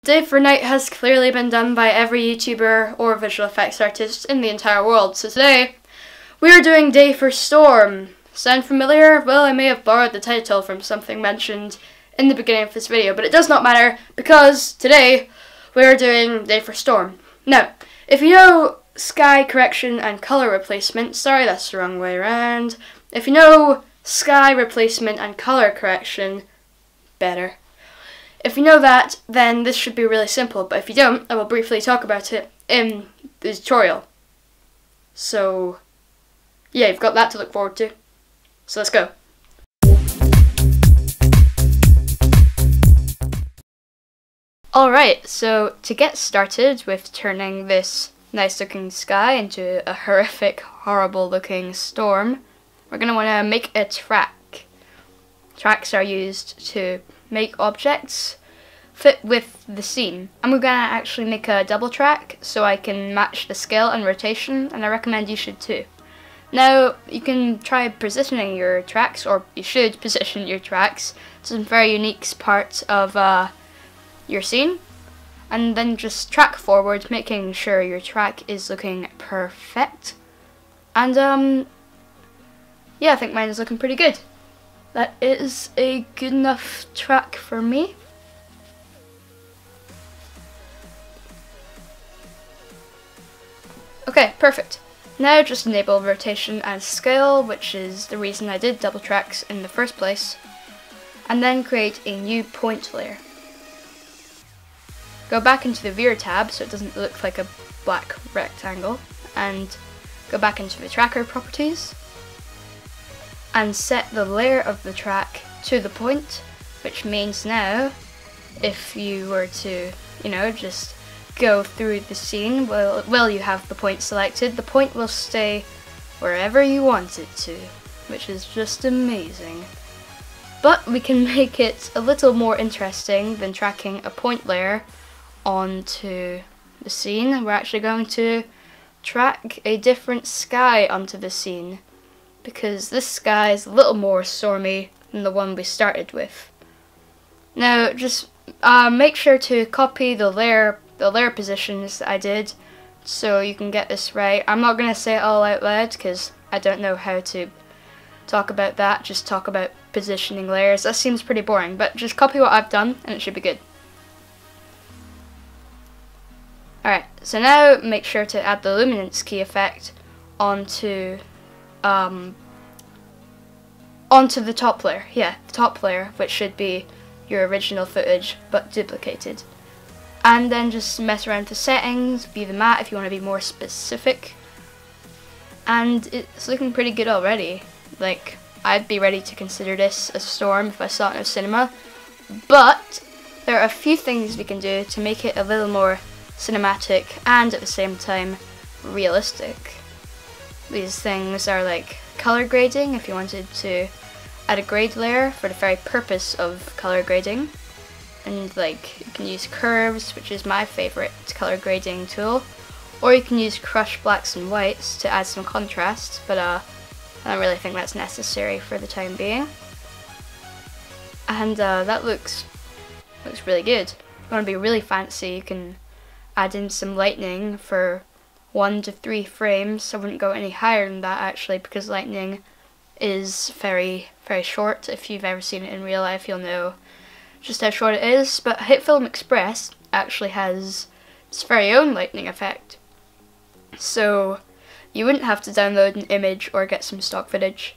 Day for Night has clearly been done by every YouTuber or visual effects artist in the entire world, so today we are doing Day for Storm. Sound familiar? Well, I may have borrowed the title from something mentioned in the beginning of this video, but it does not matter because today we are doing Day for Storm. Now, if you know sky correction and color replacement, sorry that's the wrong way around. If you know sky replacement and color correction, better. If you know that, then this should be really simple, but if you don't, I will briefly talk about it in the tutorial. So, yeah, you've got that to look forward to. So let's go. Alright, so to get started with turning this nice looking sky into a horrific, horrible looking storm, we're going to want to make a track. Tracks are used to make objects fit with the scene. And we're going to actually make a double track so I can match the scale and rotation, and I recommend you should too. Now, you can try positioning your tracks, or you should position your tracks to some very unique parts of your scene, and then just track forward, making sure your track is looking perfect. And yeah, I think mine is looking pretty good. That is a good enough track for me. Okay, perfect. Now just enable rotation and scale, which is the reason I did double tracks in the first place, and then create a new point layer. Go back into the Viewer tab so it doesn't look like a black rectangle, and go back into the tracker properties and set the layer of the track to the point, which means now if you were to, just go through the scene while you have the point selected, the point will stay wherever you want it to, which is just amazing. But we can make it a little more interesting than tracking a point layer onto the scene. We're actually going to track a different sky onto the scene, because this sky is a little more stormy than the one we started with. Now just make sure to copy the layer positions that I did so you can get this right. I'm not going to say it all out loud because I don't know how to talk about that, just talk about positioning layers. That seems pretty boring, but just copy what I've done and it should be good. Alright, so now make sure to add the luminance key effect onto the top layer. Yeah, the top layer, which should be your original footage but duplicated. And then just mess around with the settings, view the matte if you want to be more specific. And it's looking pretty good already. Like, I'd be ready to consider this a storm if I saw it in a cinema. But there are a few things we can do to make it a little more cinematic and at the same time realistic. These things are like color grading, if you wanted to add a grade layer for the very purpose of color grading. And like, you can use curves, which is my favorite color grading tool, or you can use crush blacks and whites to add some contrast, but I don't really think that's necessary for the time being. And that looks really good. If you want to be really fancy, you can add in some lightning for 1 to 3 frames. I wouldn't go any higher than that actually, because lightning is very, very short. If you've ever seen it in real life, you'll know just how short it is. But HitFilm Express actually has its very own lightning effect, so you wouldn't have to download an image or get some stock footage.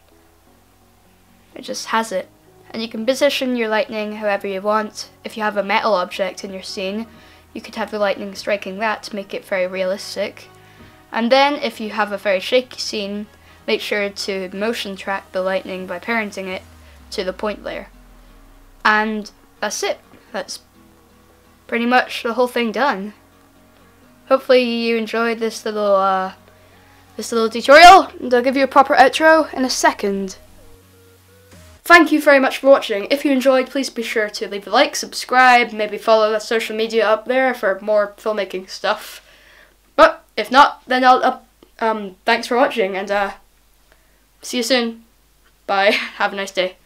It just has it, and you can position your lightning however you want. If you have a metal object in your scene, you could have the lightning striking that to make it very realistic. And then if you have a very shaky scene, make sure to motion track the lightning by parenting it to the point layer. And that's it. That's pretty much the whole thing done. Hopefully you enjoyed this little tutorial, and I'll give you a proper outro in a second. Thank you very much for watching. If you enjoyed, please be sure to leave a like, subscribe, maybe follow the social media up there for more filmmaking stuff. But if not, then thanks for watching, and see you soon. Bye. Have a nice day.